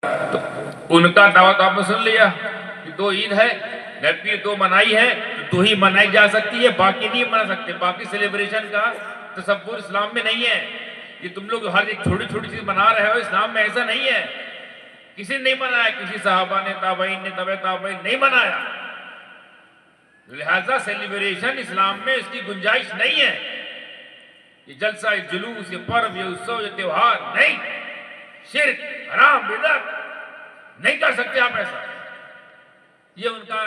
तो उनका दावा तो आपने सुन लिया कि 2 ईद है, नबी 2 मनाई है तो 2 ही मनाई जा सकती है, बाकी नहीं मना सकते। बाकी सेलिब्रेशन का तसव्वुर इस्लाम में नहीं है। ये तुम लोग हर एक छोटी छोटी चीज मना रहे हो, इस्लाम में ऐसा नहीं है। किसी ने नहीं मनाया, किसी सहाबा ने, ताबईन ने, तबे ताबईन नहीं मनाया। लिहाजा सेलिब्रेशन इस्लाम में इसकी गुंजाइश नहीं है। ये जलसा, ये जुलूस, ये पर्व, ये उत्सव, ये त्योहार नहीं। शिर्क, हराम, बिदअत नहीं कर सकते आप ऐसा। ये उनका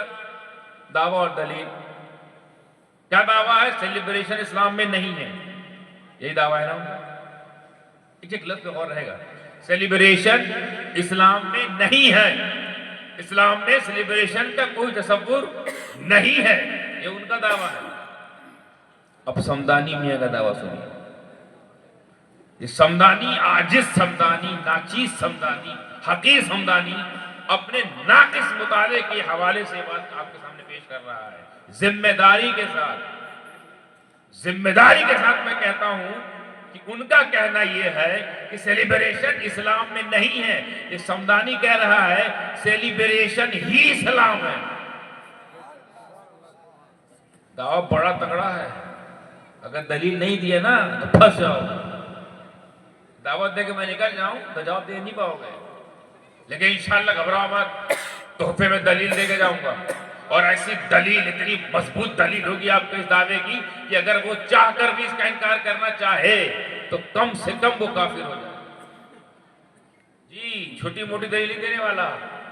दावा और दलील। क्या दावा है? सेलिब्रेशन इस्लाम में नहीं है, यही दावा है ना उनका। एक लफ्ज़ पे गौर रहेगा, सेलिब्रेशन इस्लाम में नहीं है। इस्लाम में सेलिब्रेशन का कोई तसव्वुर नहीं है, ये उनका दावा है। अब समदानी मियां का दावा सुनिए। ये समदानी, आजिज समदानी, नाचीज समदानी, हकीर समदानी अपने नाकिस मुताले के हवाले से बात आपके सामने पेश कर रहा है। जिम्मेदारी के साथ मैं कहता हूं कि उनका कहना यह है कि सेलिब्रेशन इस्लाम में नहीं है। ये समदानी कह रहा है सेलिब्रेशन ही इस्लाम है। दावा बड़ा तगड़ा है। अगर दलील नहीं दिए ना तो फंस जाओ। दावत दे के मैं निकल जाऊं तो जवाब दे नहीं पाओगे, लेकिन इंशाअल्लाह घबराओ मत, तोहफे में दलील दे के जाऊंगा। और ऐसी दलील, इतनी मजबूत दलील होगी आपके इस दावे की कि अगर वो चाहकर भी इसका इनकार करना चाहे तो कम से कम वो काफिर हो जाए। जी, छोटी मोटी दलील देने वाला,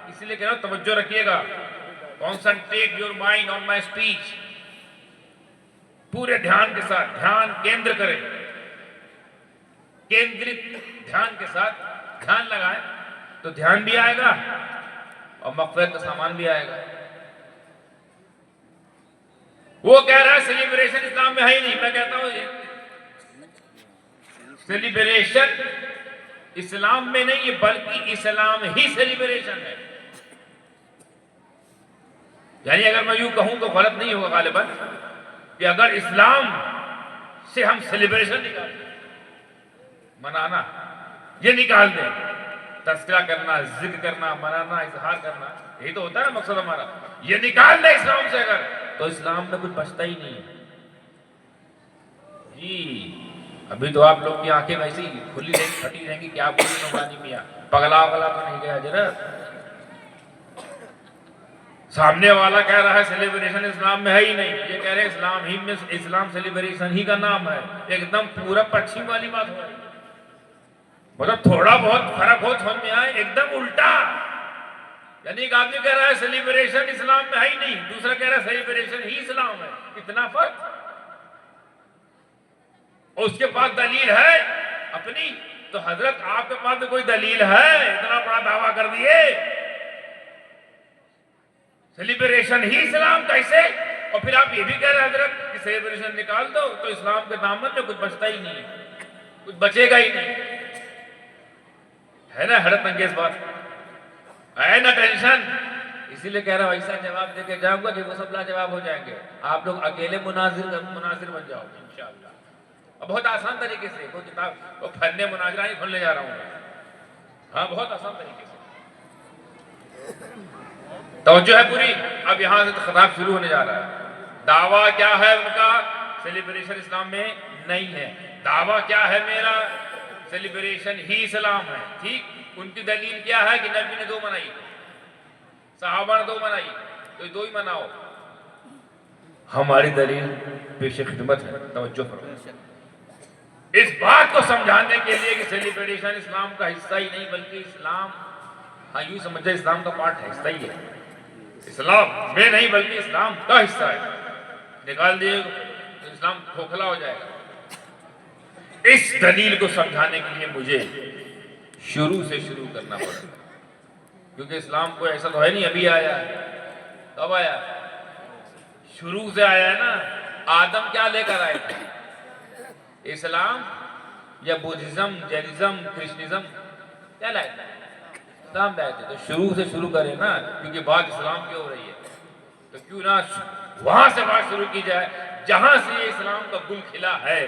इसलिए कह रहा हूं तवज्जो रखिएगा। Concentrate your mind on my speech. पूरे ध्यान के साथ ध्यान केंद्र करें, केंद्रित ध्यान के साथ ध्यान लगाएं तो ध्यान भी आएगा और मग़फ़िरत का सामान भी आएगा। वो कह रहा है सेलिब्रेशन इस्लाम में है ही नहीं। मैं कहता हूं सेलिब्रेशन इस्लाम में नहीं है, बल्कि इस्लाम ही सेलिब्रेशन है। यानी अगर मैं यूं कहूं तो गलत नहीं होगा गालिबन कि अगर इस्लाम से हम सेलिब्रेशन निकाल दें, मनाना ये निकाल दें, तज़किरा करना, जिक्र करना, मनाना, इजहार करना, यही तो होता है ना मकसद हमारा, ये निकाल दे इस्लाम से अगर, तो इस्लाम में कुछ बचता ही नहीं है। जी, अभी तो आप लोग की आंखें वैसी खुली रहेंगी, फटी रहेंगी, क्या बोली नौरानी मियां, पगला वगला तो नहीं गया जरा। सामने वाला कह रहा है सेलिब्रेशन इस्लाम में है ही नहीं, ये कह रहे हैं इस्लाम ही में, इस्लाम सेलिब्रेशन ही का नाम है। एकदम पूरा पश्चिम वाली बात हो रही है। मतलब थोड़ा बहुत फर्क हो समझ में आए, एकदम उल्टा। यानी एक आदमी कह रहा है सेलिब्रेशन इस्लाम में है ही नहीं, दूसरा कह रहा है सेलिब्रेशन ही इस्लाम है। इतना फर्क। और उसके पास दलील है अपनी, तो हजरत आपके पास भी कोई दलील है? इतना बड़ा दावा कर दिए सेलिब्रेशन ही इस्लाम कैसे? और फिर आप ये भी कह रहे हैं हजरत कि सेलिब्रेशन निकाल दो तो इस्लाम के दामन में कुछ बचता ही नहीं, कुछ बचेगा ही नहीं। है ना हैरत अंगेज बात, है ना टेंशन। इसीलिए कह रहा हूं ऐसा जवाब देके जाऊंगा कि वो सब लाजवाब हो जाएंगे। आप लोग अकेले मुनाजिर बन जाओगे इंशाअल्लाह। और बहुत आसान तरीके से, वो किताब वो फन्ने मुनाजरा ही खोलने जा रहा हूं। हाँ, बहुत आसान तरीके से। तवज्जो है पूरी। अब यहां से तो खिताब शुरू होने जा रहा है। दावा क्या है उनका? सेलिब्रेशन इस्लाम में नहीं है। दावा क्या है मेरा? सेलिब्रेशन ही इस्लाम है। ठीक, उनकी दलील क्या है कि नबी ने 2 मनाई, सहाबा ने 2 मनाई, तो 2 ही मनाओ। हमारी दलील पेश खिदमत है, तवज्जो करो। इस बात को समझाने के लिए कि सेलिब्रेशन इस्लाम का हिस्सा ही नहीं, बल्कि इस्लाम, हाँ यूं समझे इस्लाम का पार्ट है, हिस्सा ही है। इस्लाम में नहीं बल्कि इस्लाम का हिस्सा है। निकाल दिए तो इस्लाम खोखला हो जाएगा। इस दलील को समझाने के लिए मुझे शुरू से शुरू करना पड़ेगा, क्योंकि इस्लाम को ऐसा तो है नहीं अभी आया है। कब आया? शुरू से आया है ना। आदम क्या लेकर आए थे? इस्लाम या बुद्धिज्म, जैनिज्म, क्रिश्चियनिज्म, क्या लाए थे? इस्लाम लाए थे। तो शुरू से शुरू करें ना, क्योंकि बात इस्लाम की हो रही है, तो क्यों ना वहां से बात शुरू की जाए जहां से ये इस्लाम का गुल खिला है।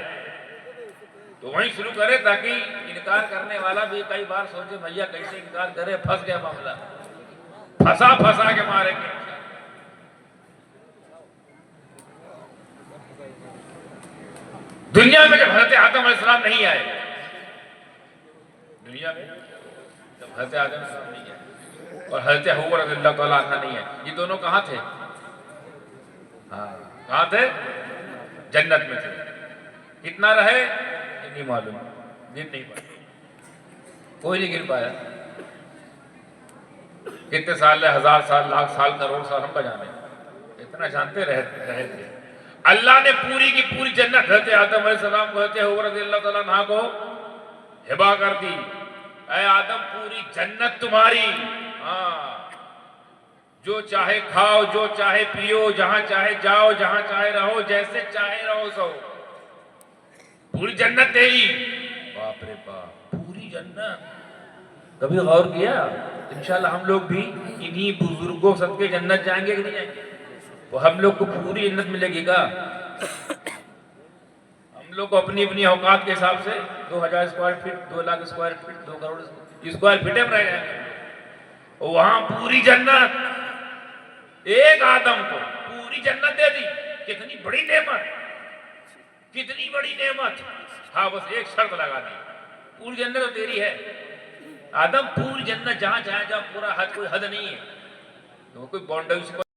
तो वहीं शुरू करे ताकि इनकार करने वाला भी कई बार सोचे भैया कैसे इनकार करे, फंस गया मामला, फंसा के मारेंगे। दुनिया में जब हजरत आदम अलैहिस्सलाम नहीं आए, दुनिया में जब हजरत आदम अलैहिस्सलाम नहीं आए और हजरत हव्वा रज़ियल्लाहु तआला अन्हा नहीं है, ये दोनों कहाँ थे? हाँ, कहाँ थे? जन्नत में थे। कितना रहे ये नहीं मालूम, गिन नहीं पाया, कोई नहीं गिन पाया। कितने साल है, 1000 साल, लाख साल, करोड़ साल, हम का जाने, इतना जानते रहे थे। अल्लाह ने पूरी की पूरी जन्नत हजरत आदम अलैहिस्सलाम को, हजरत हव्वा रज़ियल्लाहु तआला अन्हा को हिबा कर दी। ऐ आदम, पूरी जन्नत तुम्हारी, हाँ, जो चाहे खाओ, जो चाहे पियो, जहां चाहे जाओ, जहां चाहे रहो, जैसे चाहे रहो सो, पूरी जन्नत तेरी। बाप रे बाप, पूरी जन्नत। कभी गौर किया? इंशाल्लाह हम लोग भी इन्हीं बुजुर्गों सबके जन्नत जाएंगे कि नहीं जाएंगे? तो हम लोग को पूरी जन्नत मिलेगी का? हम लोग को अपनी अपनी औकात के हिसाब से 2000 square feet, 2 lakh square feet, 2 crore square feet में रह जाएंगे। और वहां पूरी जन्नत, एक आदम को पूरी जन्नत दे दी। कितनी बड़ी नेमत, कितनी बड़ी नेमत। हाँ, बस एक शर्त लगा दी, पूरी जन्नत तो तेरी है आदम, पूरी जन्नत जहां चाहे जाओ, पूरा हद, कोई हद नहीं है, तो कोई बाउंड्री